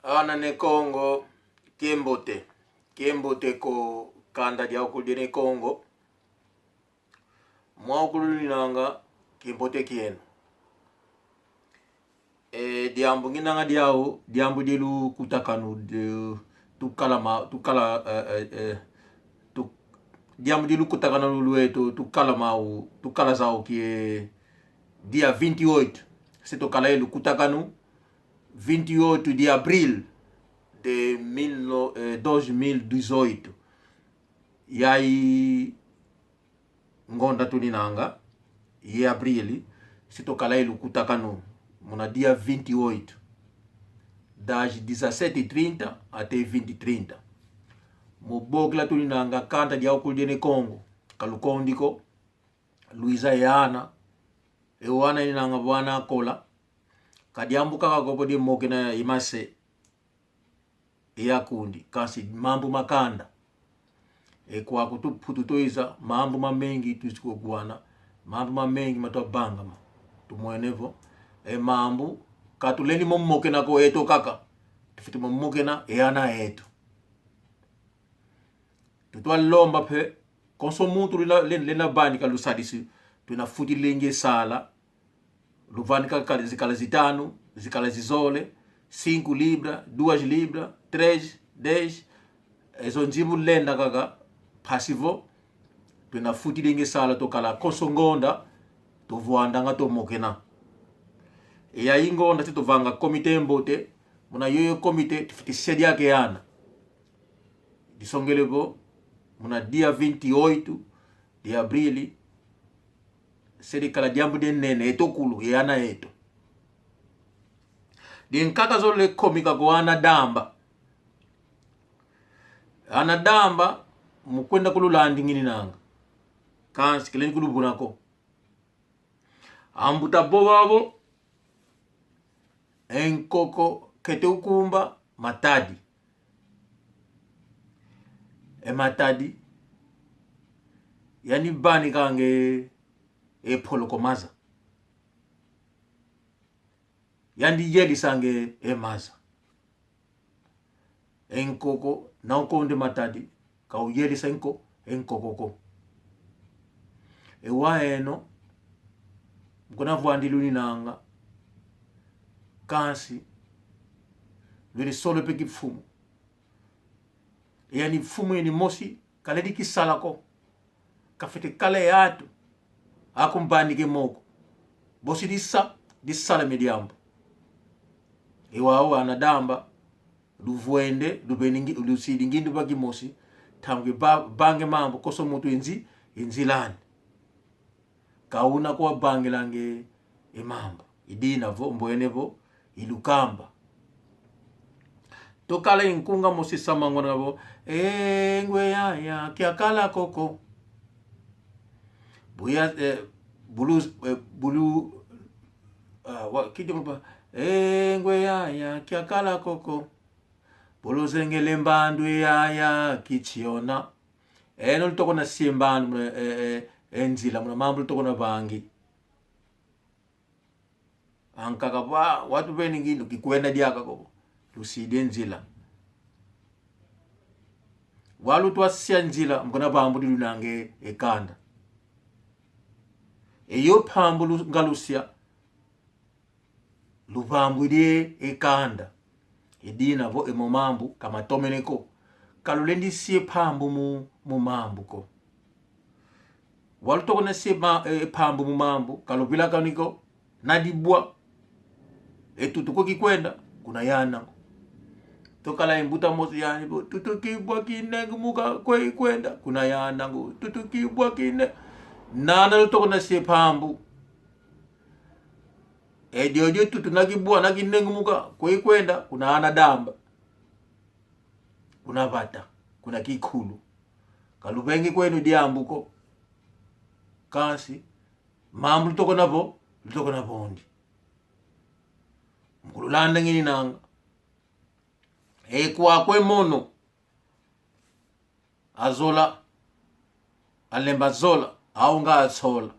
Ana ne Congo Kiembote ko kanda dia okulu ne Congo mwa okulu ninanga Kiembote kieno diambu nginanga diao diambu dilu kutakanu de diambu dilu kutakanu lueto tukala mau tukala zao ki dia 28 c'est kala elu kutakanu 28 de abril de 2018 yai ngonda tuninanga ye abril sitokala elu kutakanu muna dia 28 das 17h30 até 20h30 mubogla tuninanga kanta dia okulu Congo kalukondiko Luisa yana ewana inanga bwana kola kadiambu kaka gobo di mokena imase kundi kasi mambo makanda kwa kutupututoiza mambo mamengi tusikogwana mambo mamengi matobanga tumwenevo mambo katuleni momokena ko eto kaka tufiti momokena yana eto tutwa lomba pe konsomuntu lena bani kalusadisi tuna futi lenge sala luvani kaka zikala zitano zikala zizole 5 libra 2 libra 3 10 ezo njibu lenda kaka pasivo tuna futi lenge sala tokala konsongonda tovuandanga tomokena ya ingonda titovanga komite mbote muna yoyo komite tifiti sedi yake yana disongelebo muna dia 28 de abril sedi kala diambu de nene etokulu yana eto din kaka zole komika go anadamba mukwenda kululandi ngini nanga kansi kileni kulubunako ambuta bobabo enkoko kete ukumba matadi matadi yani bani kange polokomaza yandi yeli sange maza enkoko na ukonde matadi ka uyeli senko enkokoko waeno mkona vuandi luninanga kansi lwele solo peki fumu yani fumu yeni mosi kaledi kisalako kafete kale yatu akumbandike moko bosi disala mediambo iwao anadamba luvuende lubeningi lusidi ngindu bagi mosi tamge bange mambo koso mutu enzilani kauna kwa bange lange mambo idina vo mboenevo ilukamba tokala inkunga mosi samangwana vo ngwe ya kiakala koko buya bulu kidoba ngwe ya kiakala koko bulu zengele mbandu ya kichiona eno litoko na siembandu enzila muna mambo litoko na bangi ankaka watu beni ngindu kikwenda diaka ko luside nzila walu twasia nzila mkona bambu dilunange ekanda eyo pambu ngalusia lubambu die ekanda edina vo emomambu kama tomeneko kalulendi sie pambu mu mambu ko walu tokona sie pambu mu mambu kalubila kaniko nadibwa etutuko kikwenda kuna yana tokala imbuta mosi yani bo tutukibwa kinengu muka kwenda kuna yana ngo tutukibwa kine nana lutoko na sepambu diodio tutunakibwa na kinengu muka kwenda kuna anadamba kuna vata kuna kikulu kalubengi kwenu diambuko kasi mambu lutoko na bondi mkululanda ngini nanga kwa kwe mono azola alemba zola aunga atsola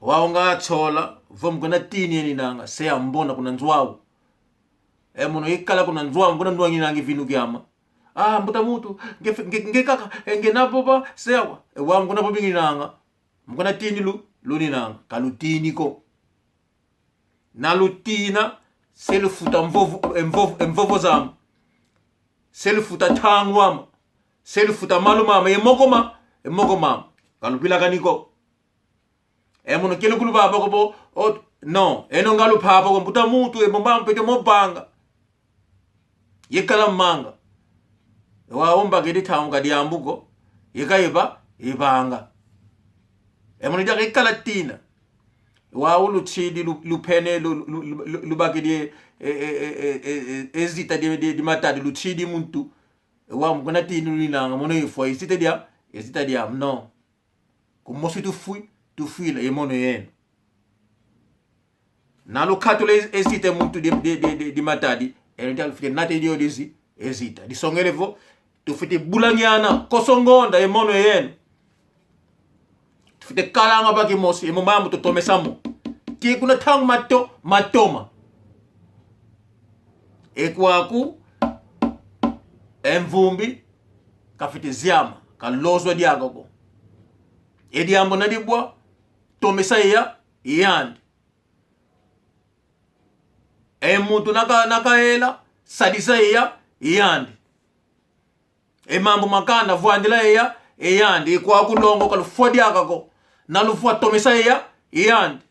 waunga atsola vomgona tini yeni nanga se ambona kuna nzwawu Mono ikala kuna nzwa nginangi vinu gyama. Mbuta mutu nge kaka nge napopa sewa wangu napo binginanga mkona tini luninanga kalutini ko na lutina selufuta mvovo zama selufuta tangwama selufuta malumama emoko mama kalupila kaniko mono kele kulu baba ko no eno ngalu papa ko mbuta mutu mbamba pete mobanga yekala manga waomba gedi taunga diambuko yekaiba ibanga mono jaga ikala tina waulu chidi lupene lubagedi ezita di matadi luchidi muntu mkona tini linanga mono ifo ezita dia no kumosi tu fui mono yeno nalo katule ezite muntu di matadi ndia fite nate dio dizi ezita disongelevo tufite bulanyana kosongonda mono yeno tufite kalanga baki mosi mambo totomesamo ki kuna tangu matoma ekwaku emvumbi kafite ziama kalozwa diagogo ediambo nadibwa tomesa yandi muntu nakaela sadisa yandi mambo makanda vuandila yandi kwa kulongo kalufwa diakako nalufwa tomesa yandi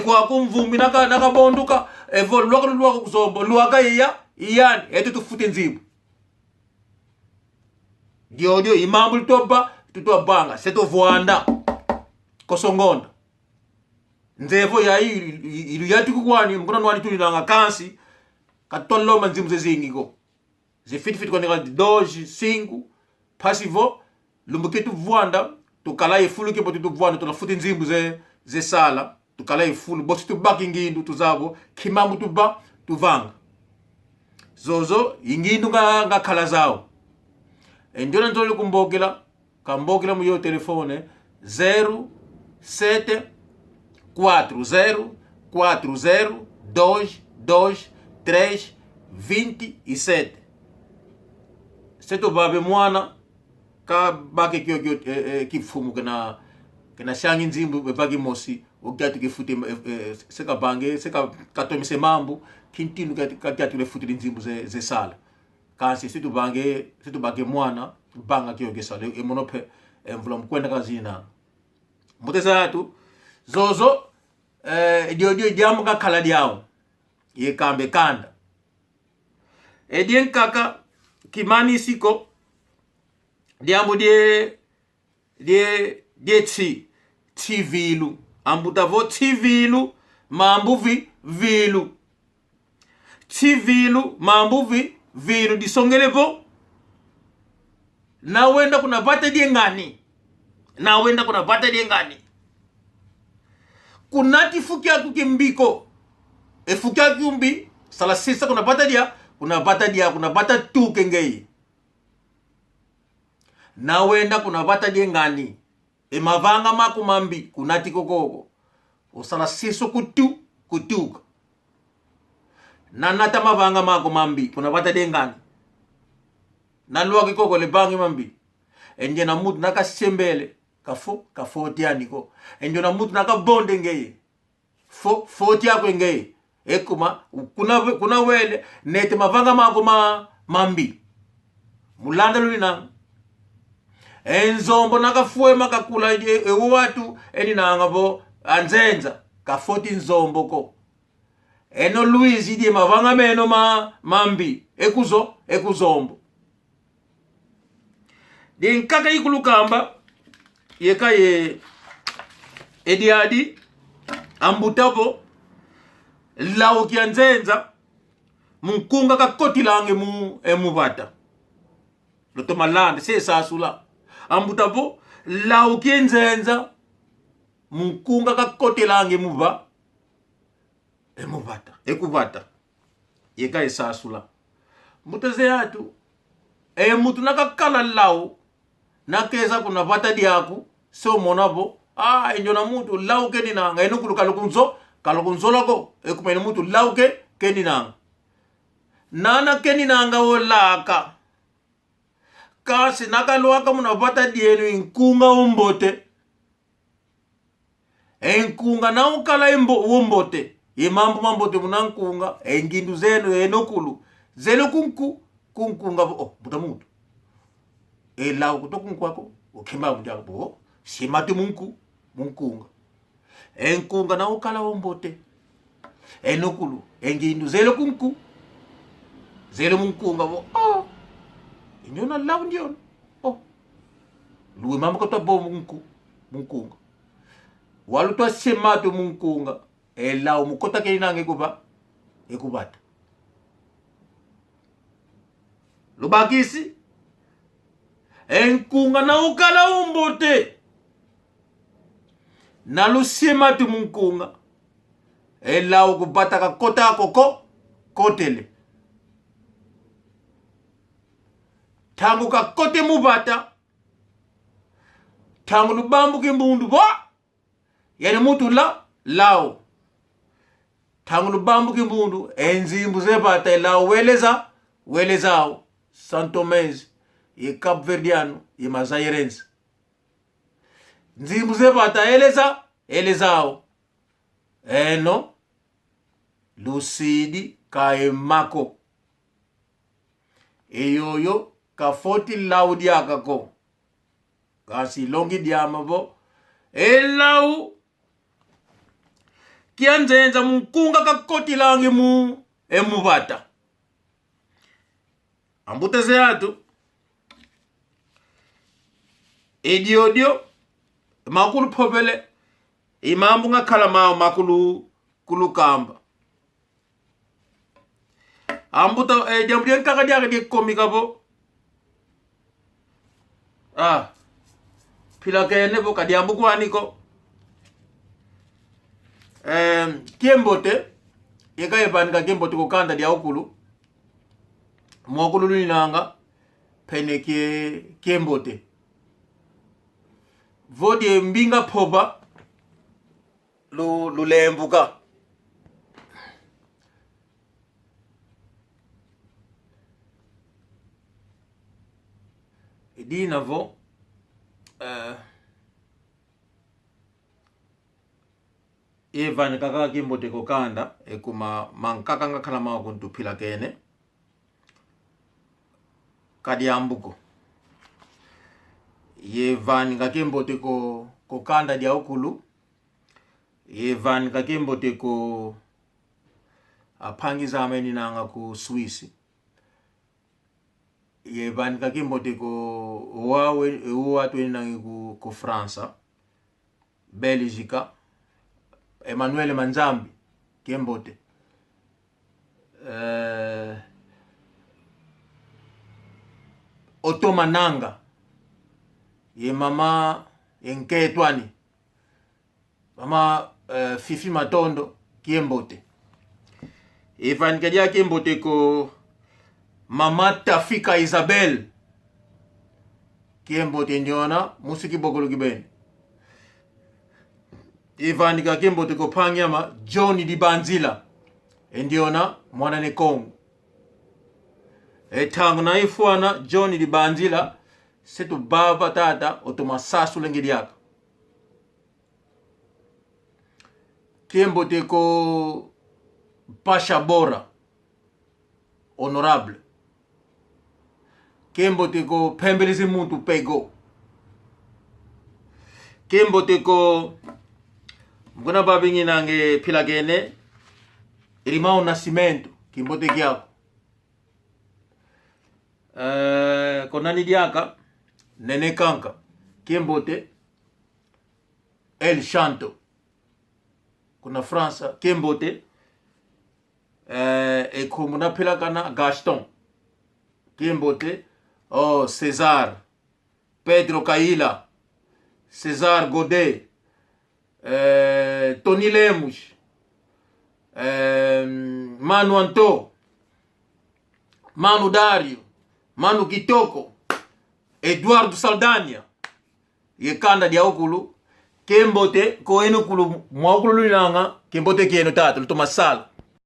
kwa kumvumbi nakabonduka evo lwaka kuzombo lwaka yandi etu tufute nzibu dio imambo tutobanga seto vuanda kosongonda nzevo ya ilu yati kukwani mkona nwani tulinanga kansi katoloma nzimu zezingiko zifiti kwa nika doji singu pasivo lumbukitu vuanda tukala ifulu kipo tutu vuanda tunafuti nzimu ze sala tukala ifulu bosi tubaki ngindu tuzabo kimambu tuvanga zozo ingindu nga kala zao njona ntoli kambokela mu yo telefone 07 40 223 27 seto babe mwana ka bake kyo kifumu kana shangi nzimbu bagi mosi ogati kifute seka bange seka katomise mambu kintinu kati le futi nzimbu ze sala kasi seto bage mwana banga kyo gesala monope mvula mkwenda kazina muteza atu zozo dio jamu ka kala diao ye kambe kanda edien kaka kimani siko diamu die tivilu ambuta vo tivilu mambu vilu tivilu mambu vilu disongelevo na wenda kuna pata die ngani kunati fukia kukimbiko fukia kumbi sala sisa kuna pata tu kengei na wenda kuna pata die ngani mavanga makumambi kunati kokoko usala siso kutuka na nata mavanga makumambi kuna pata die ngani na luwa kikoko le bangi mambi enje na mutu naka sembele kafo tianiko enjo na mutu naka bonde ngeye fo tiako ngeye ekuma kuna wele nete mavanga mako mambi mulanda lulina enzombo naka fue makakula watu eni nangavo anzenza kafoti nzombo ko eno Luizi die mavanga meno mambi ekuzombo den kaka ikulukamba yeka ediadi ambutavo lao kianzenza munkunga kakoti lange emuvata loto malande se sasula ambutavo lao kianzenza munkunga kakoti lange ekuvata yeka sasula muteze atu mutu nakakala lao nakeza kuna vata diaku so monavo enjo na mutu lauke ni nanga enukulu kalokunzo lako ekumene mutu lauke keni nanga nana keni nanga wolaka kasi nakalwaka munapata dienu inkunga umbote enkunga na ukala umbote imambo mambote munankunga engindu zenu enokulu zelo kunkunga butamutu ela kutokunkwako ukimba mujabo simati munkunga enkunga na ukala umbote enokulu engindu zelo zelo munkunga inyona lawu ndiona luwe mama ko tabo munkunga walu to sematu munkunga elawu mukota ke nange ekubata lubakisi enkunga na ukala umbote na lusematu munkunga elawu kubata ka kota kotele tangu ka kote mubata tangu lubambu kimbundu yani mutu lao tangu lubambu kimbundu enzimbu zebata lao welezao Santomese ye Cap Verdeano ye Mazairense nzimbu zebata elezao eno Lusidi kaemako eyoyo ka 40 laudi akako kasi longi diamabo elau kianzenza munkunga kakoti langi emubata ambuteze atu ediodio makulu popele imambu nga kalamao makulu kulukamba ambuta jambrien kakadiaka di komika bo pila kene bo kadiambu kwaniko kiembote yeka evanika kiembote kukanda dia ukulu mwakulu luninanga pene kiembote vodi mbinga poba lulembuka idinavo evan kaka kimbote kokanda ekuma mankaka nga kala ma kuntu pila kene kadiambuko yevan kakimbote kokanda dia ukulu yevan kakimbote ko apangiza ameni nanga ku Swiss yevan kakimbote ko uwa twenangi ku Fransa Belgique Emmanuel Manzambi Kiembote Otomananga ye mama Enketwani mama Fifi Matondo Kiembote Evan kadia Kiembote ko mama Tafika Isabel Kiembote njona musiki bogolo gibeni Ivanika Kiembote ko panyama Johnny di Banzila endiona mwana ne Kongo tangu na ifuana Johnny di Banzila setu baba tata otomasasu lengediaka Kiembote ko Pasha Bora honorable Kiembote ko Pembelezi Muntu Pego Kiembote ko mkuna babingi nange pilagene Irimao Nascimento Kiembote kiako konani diaka Nene Kanka Kiembote El Chanto kuna Fransa Kiembote ekumuna pilakana Gaston Kiembote César Pedro Caïla César Godet Tony Lemos Manu Anto Manu Dario Manu Kitoko Eduardo Saldania yekanda dia ukulu Kiembote ko enukulu mwakulu lunanga Kiembote kieno tata lutoma sala